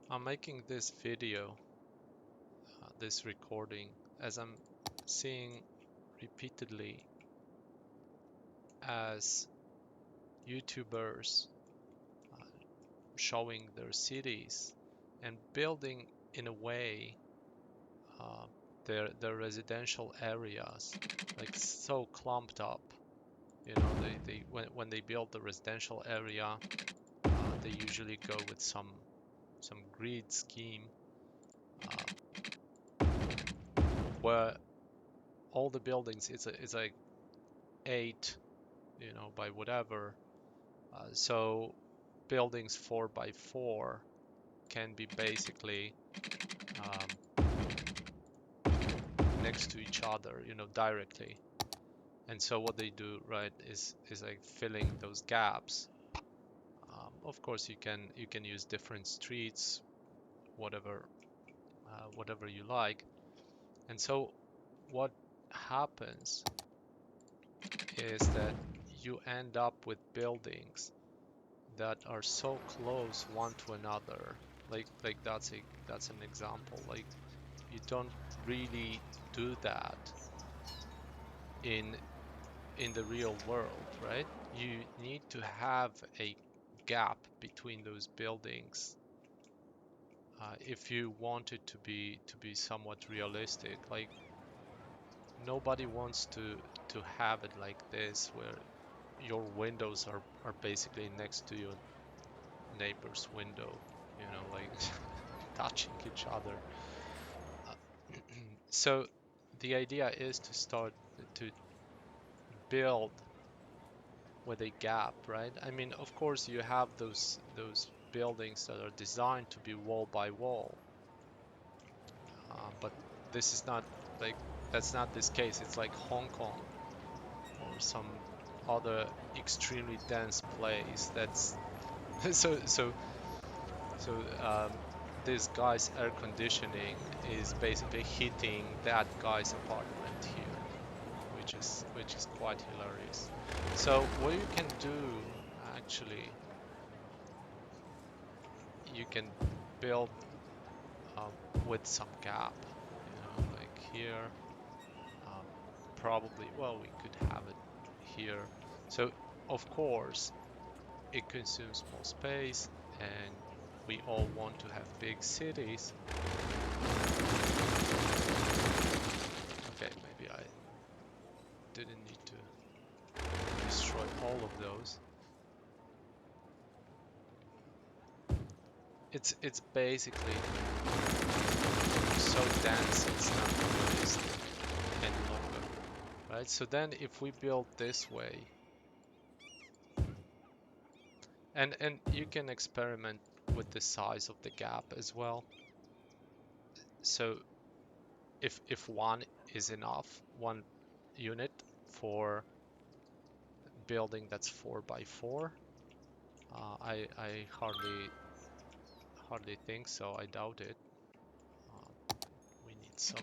I'm making this video, this recording, as I'm seeing repeatedly as YouTubers showing their cities and building in a way uh, their residential areas like so clumped up. You know, they when they build the residential area, they usually go with some grid scheme where all the buildings it's like 8, you know, by whatever. So buildings 4 by 4 can be basically next to each other, you know, directly. And so what they do, right, is like filling those gaps. Of course, you can use different streets, whatever whatever you like. And so what happens is that you end up with buildings that are so close one to another. Like that's an example. Like you don't really do that in in the real world, right? You need to have a gap between those buildings if you want it to be somewhat realistic. Like nobody wants to have it like this, where your windows are basically next to your neighbor's window, you know, like touching each other. So the idea is to start to build with a gap, right? I mean, of course, you have those buildings that are designed to be wall by wall, but this is not like that's not this case. It's like Hong Kong or some other extremely dense place. That's so this guy's air conditioning is basically hitting that guy's apartment here, which is quite hilarious. So what you can do actually, you can build um, with some gap, you know, like here, um, probably, well, we could have it here. So of course it consumes more space, and we all want to have big cities. Okay, maybe I didn't need to destroy all of those. It's basically so dense it's not realistic any longer, right? So then if we build this way, and you can experiment with the size of the gap as well. So if one is enough, one unit for building that's 4 by 4, I hardly think so. I doubt it. We need some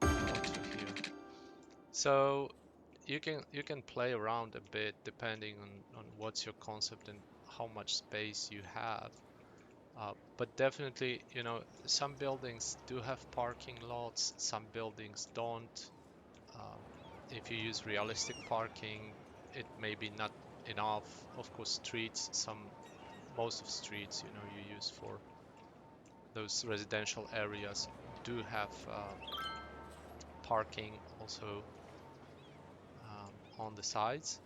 water here. So you can play around a bit depending on what's your concept and how much space you have. But definitely, you know, some buildings do have parking lots, some buildings don't. Um, if you use realistic parking, it may be not enough. Of course, streets, most of streets, you know, you use for those residential areas do have parking also on the sides.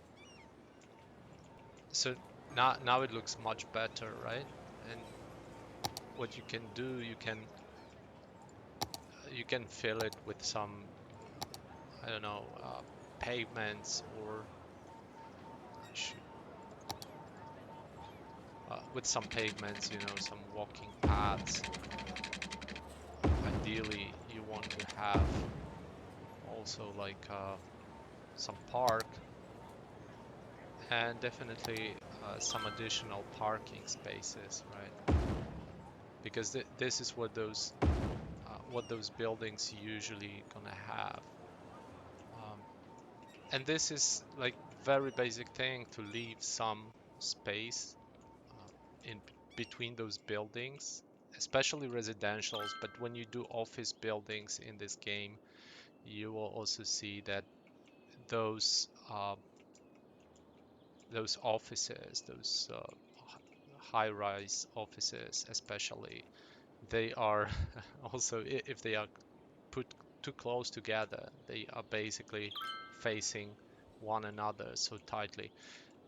So now it looks much better, right? And what you can do, you can fill it with some, I don't know, pavements, or I should with some pavements, you know, some walking paths. Ideally, you want to have also like some park, and definitely some additional parking spaces, right? Because this is what those buildings usually gonna have. Um, and this is like very basic thing, to leave some space in between those buildings, especially residentials, but when you do office buildings in this game, you will also see that those those offices, those high-rise offices especially, they are also, if they are put too close together, they are basically facing one another so tightly.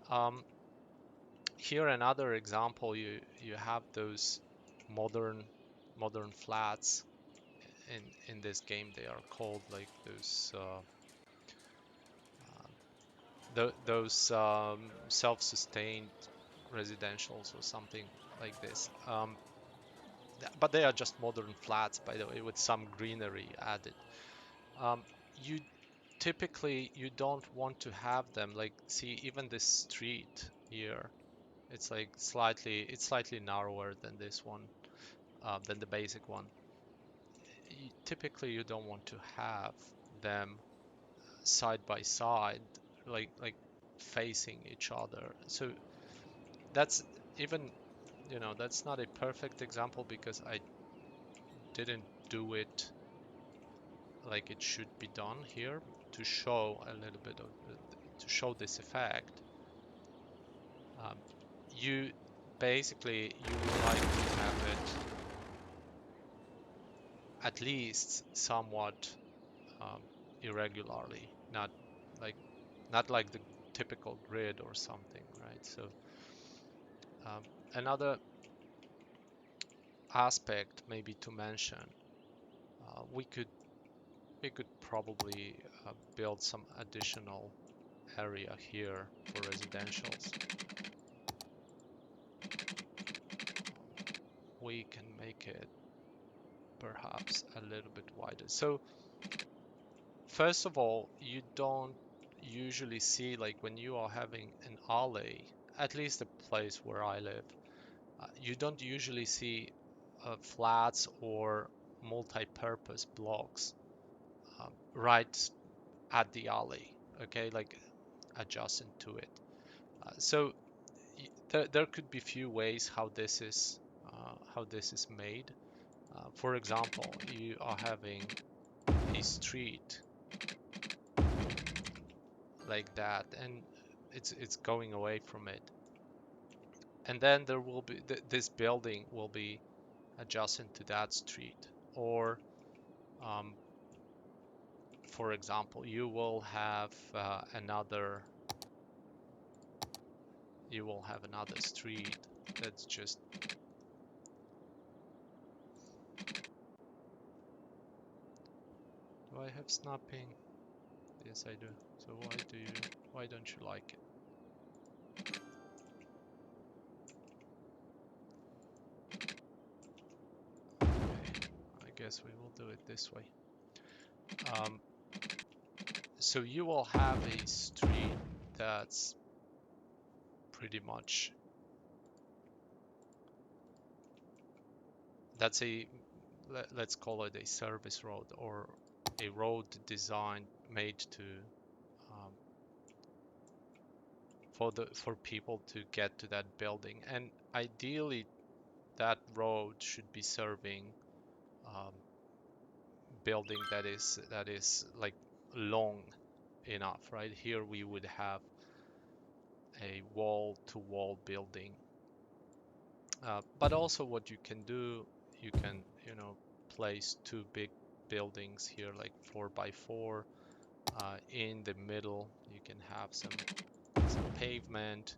Um, Here another example, you have those modern flats in this game. They are called like those those self-sustained residentials or something like this. But they are just modern flats, by the way, with some greenery added. Um, you typically you don't want to have them like, see, even this street here, it's slightly narrower than this one, than the basic one. Typically you don't want to have them side by side, like facing each other. So that's, even, that's not a perfect example because I didn't do it like it should be done here to show a little bit of to show this effect. um, you basically you would like to have it at least somewhat um, irregularly, like not like the typical grid or something, right? So um, another aspect maybe to mention, we could probably build some additional area here for residentials. We can make it perhaps a little bit wider. So first of all, you don't usually see, like when you are having an alley, at least the place where I live, you don't usually see flats or multi-purpose blocks right at the alley, okay, like adjacent to it. So there could be few ways how this is made. For example, you are having a street like that, and it's going away from it, and then there will be this building will be adjacent to that street, or um, for example, you will have another street that's just, do I have snapping? Yes, I do. So why don't you like it? Okay, I guess we will do it this way. Um, so you will have a street that's pretty much, that's a, let's call it a service road, or a road designed, made to um, for people to get to that building, and ideally that road should be serving um, building that is like long enough, right? Here we would have a wall-to-wall building, but also what you can do, you can, place two big buildings here, like 4 by 4. In the middle, you can have some pavement.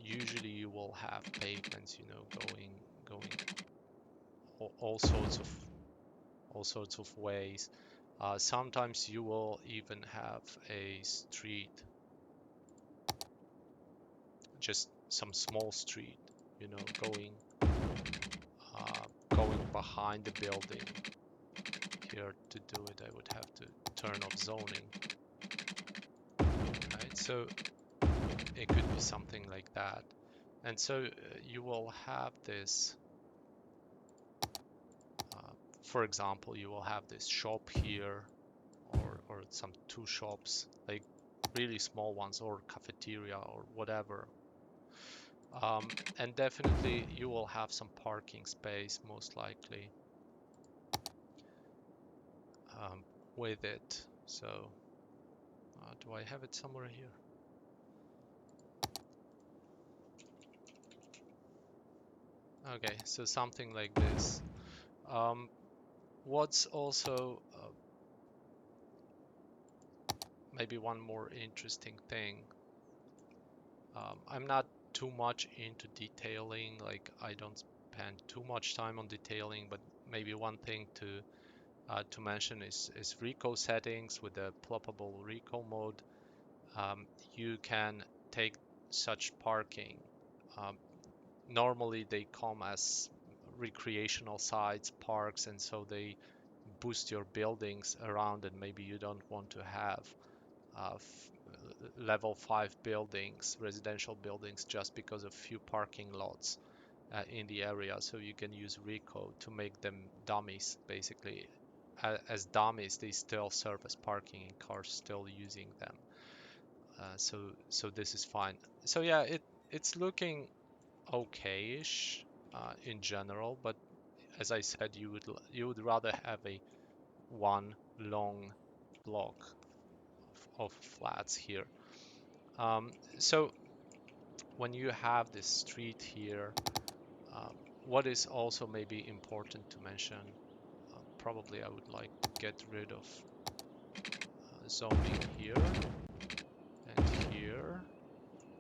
Usually, you will have pavements, going all sorts of ways. Sometimes you will even have a street, just some small street, going going behind the building. Here to do it, I would have to turn off zoning, right? So it could be something like that. And so you will have this, for example, you will have this shop here, or some two shops, like really small ones, or cafeteria or whatever. And definitely you will have some parking space most likely with it. So do I have it somewhere here? Okay, so something like this. What's also maybe one more interesting thing, I'm not too much into detailing, like I don't spend too much time on detailing, but maybe one thing to mention is Rico settings. With the ploppable Rico mode, you can take such parking. Um, Normally they come as recreational sites, parks, and so they boost your buildings around, and maybe you don't want to have uh, level 5 buildings, residential buildings, just because of few parking lots in the area. So you can use Rico to make them dummies, basically. As dummies, they still serve as parking and cars still using them. So this is fine. So yeah, it's looking okay-ish in general, but as I said, you would rather have a one long block of flats here. So when you have this street here, um, what is also maybe important to mention, probably I would like to get rid of zoning here and here,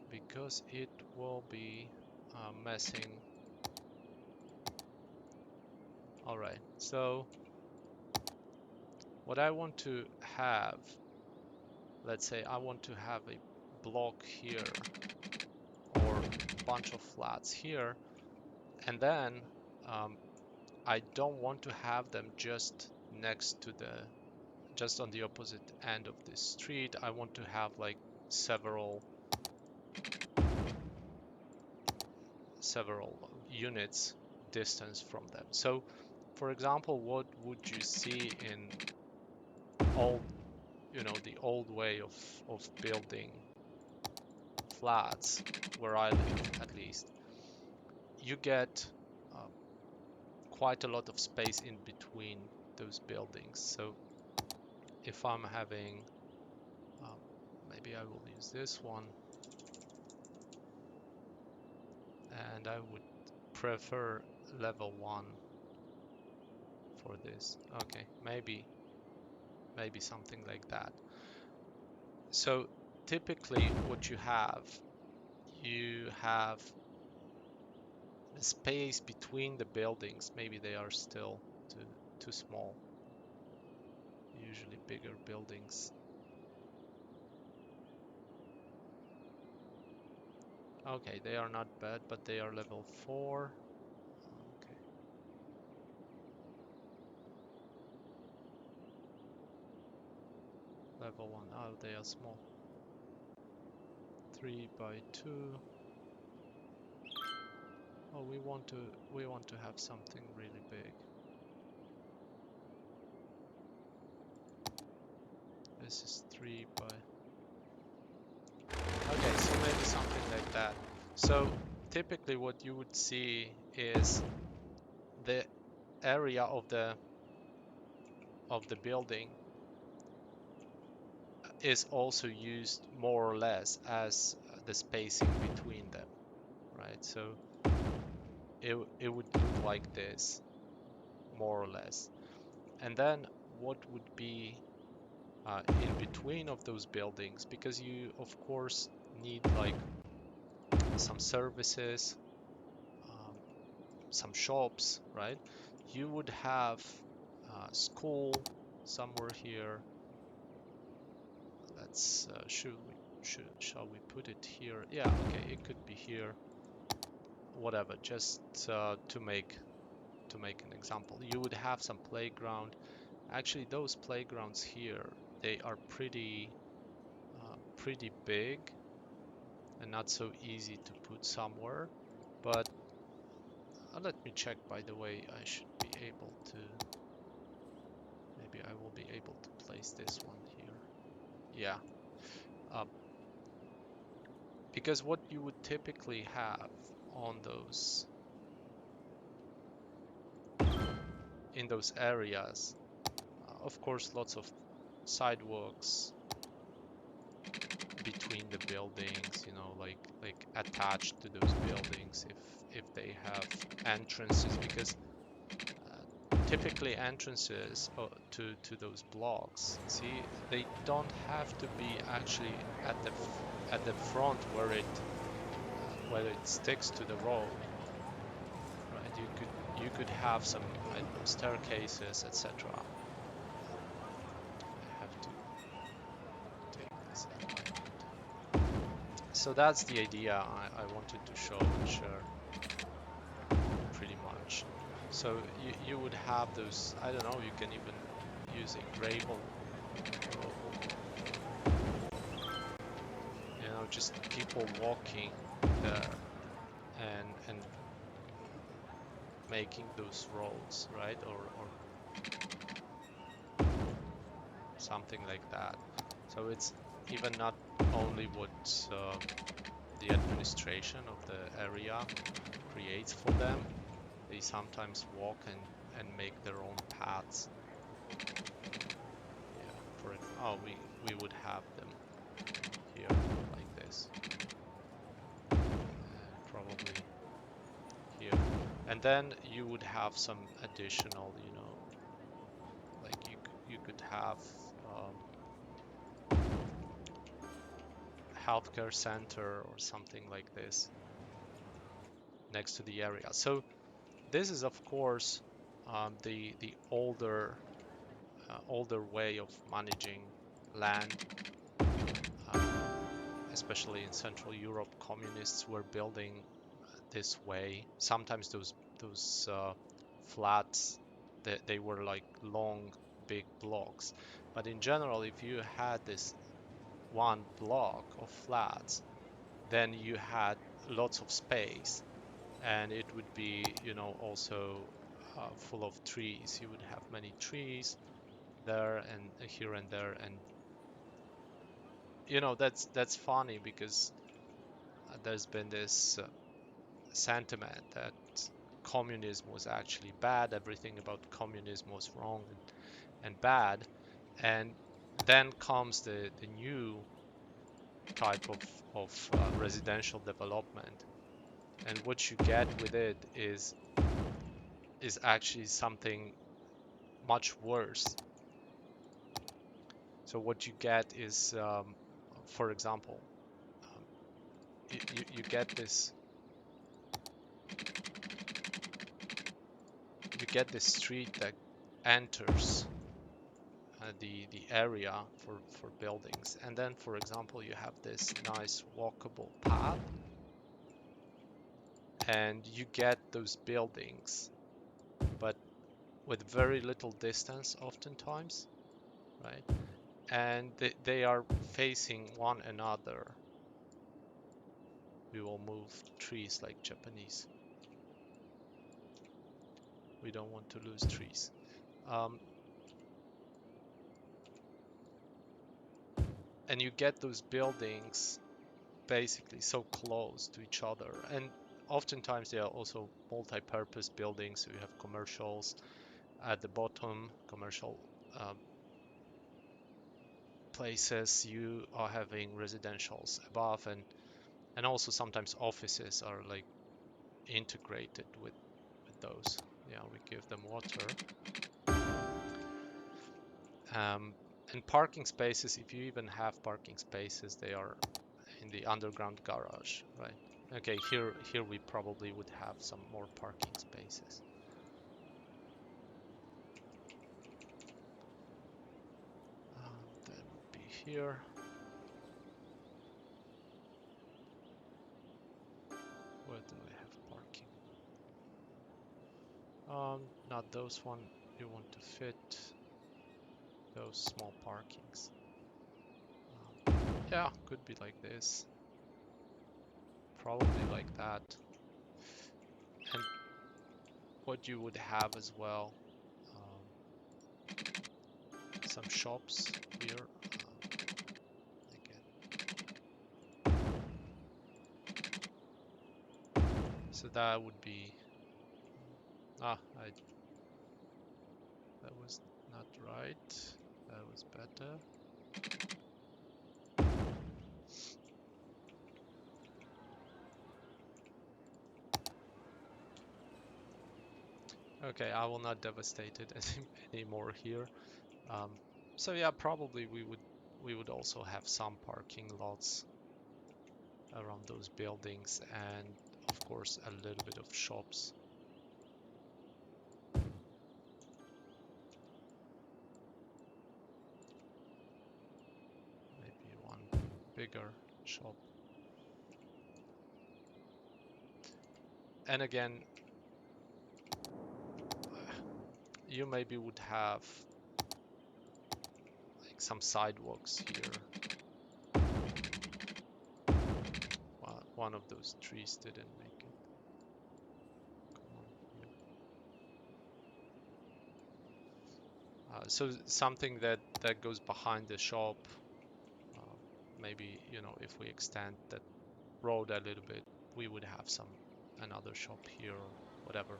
because it will be messing. All right, so what I want to have, let's say I want to have a block here or a bunch of flats here, and then um, I don't want to have them just next to just on the opposite end of this street. I want to have like several units distance from them. So for example, what would you see in old, the old way of building flats where I live, at least? You get um, quite a lot of space in between those buildings. So if I'm having, um, maybe I will use this one, and I would prefer level 1 for this. Okay, maybe something like that. So typically what you have the space between the buildings. Maybe they are still too small. Usually bigger buildings. Okay, they are not bad, but they are level 4. Okay. Level 1. Oh, they are small. 3 by 2. Oh, we want to have something really big. This is 3 by. Okay, so maybe something like that. So typically what you would see is the area of the building is also used more or less as the spacing between them, right? So it would look like this, more or less. And then what would be in between of those buildings, because you of course need like some services, um, some shops, right? You would have school somewhere here. Let's shall we put it here? Yeah, okay, it could be here. Whatever, just to make an example. You would have some playground. Actually, those playgrounds here, they are pretty big and not so easy to put somewhere. But let me check, by the way. I should be able to, maybe I will be able to place this one here. Yeah. Uh, because what you would typically have on those in those areas, of course, lots of sidewalks between the buildings, you know, like attached to those buildings if they have entrances, because typically entrances to those blocks, see, they don't have to be actually at the front where it sticks to the road, right? You could have some, I don't know, staircases, etc. I have to take this alignment. So that's the idea I wanted to show and share pretty much. So you would have those, I don't know, you can even use a gravel road, you know, just people walking there and making those roads, right? Or something like that. So it's even not only what the administration of the area creates for them, they sometimes walk and make their own paths. Yeah, for it. Oh, we would have them here like this, and probably here, and then you would have some additional, you know, like you could have healthcare center or something like this next to the area. So this is of course the older way of managing land, uh, especially in Central Europe. Communists were building this way. Sometimes those flats, they were like long, big blocks. But in general, if you had this one block of flats, then you had lots of space, and it would be, you know, also full of trees. You would have many trees there and here and there, and you know that's funny because there's been this sentiment that communism was actually bad, everything about communism was wrong and bad, and then comes the new type of residential development, and what you get with it is actually something much worse. So what you get is, for example, um, you get this, you get this street that enters the area for buildings, and then, for example, you have this nice walkable path, and you get those buildings, but with very little distance oftentimes, right? And they are facing one another. We will move trees like Japanese. We don't want to lose trees. Um, and you get those buildings basically so close to each other. And oftentimes they are also multi-purpose buildings. So you have commercials at the bottom, commercial places. You are having residentials above, and also sometimes offices are like integrated with those. Yeah, we give them water. Um, and parking spaces, if you even have parking spaces, they are in the underground garage, right? Okay, here we probably would have some more parking spaces. That would be here. Where do I have parking? Not those one. You want to fit those small parkings. Yeah, could be like this. Probably like that. And what you would have as well, some shops here. Again, that would be I that was not right. That was better. Okay, I will not devastate it anymore here. Um, so yeah, probably we would also have some parking lots around those buildings, and of course a little bit of shops. Maybe one bigger shop. And again, you maybe would have like some sidewalks here. One of those trees didn't make it. Come on here. So something that goes behind the shop. Maybe, you know, if we extend that road a little bit, we would have another shop here or whatever.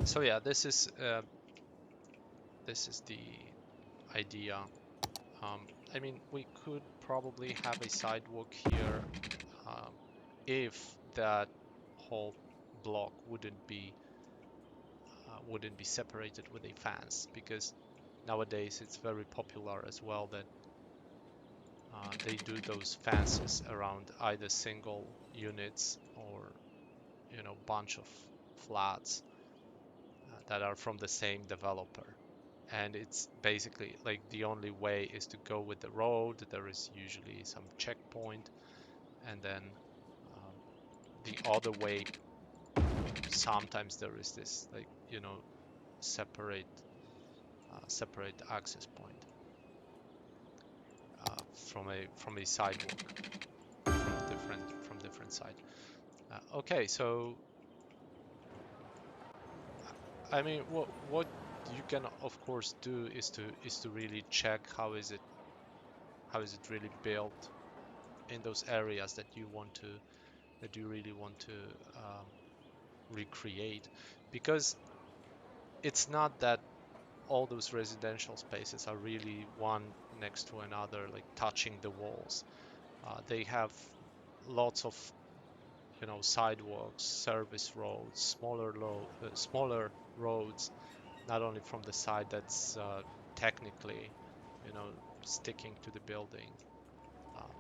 So yeah, this is the idea. I mean, we could probably have a sidewalk here um, if that whole block wouldn't be separated with a fence, because nowadays it's very popular as well that they do those fences around either single units or, you know, bunch of flats that are from the same developer. And it's basically like the only way is to go with the road. There is usually some checkpoint, and then um, the other way, sometimes there is this, like, you know, separate access point from a sidewalk from different side. Okay, so I mean, what you can of course do is to really check how is it really built in those areas that you really want to recreate, because it's not that all those residential spaces are really one next to another, like touching the walls. They have lots of, you know, sidewalks, service roads, smaller roads, not only from the side that's technically, you know, sticking to the building. Um,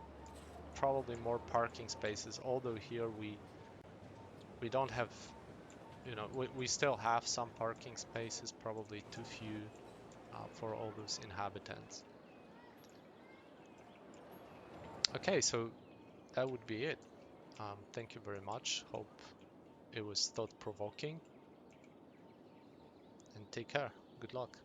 Probably more parking spaces, although here we don't have, you know, we still have some parking spaces, probably too few for all those inhabitants. Okay, so that would be it. Thank you very much. Hope it was thought-provoking, and take care. Good luck.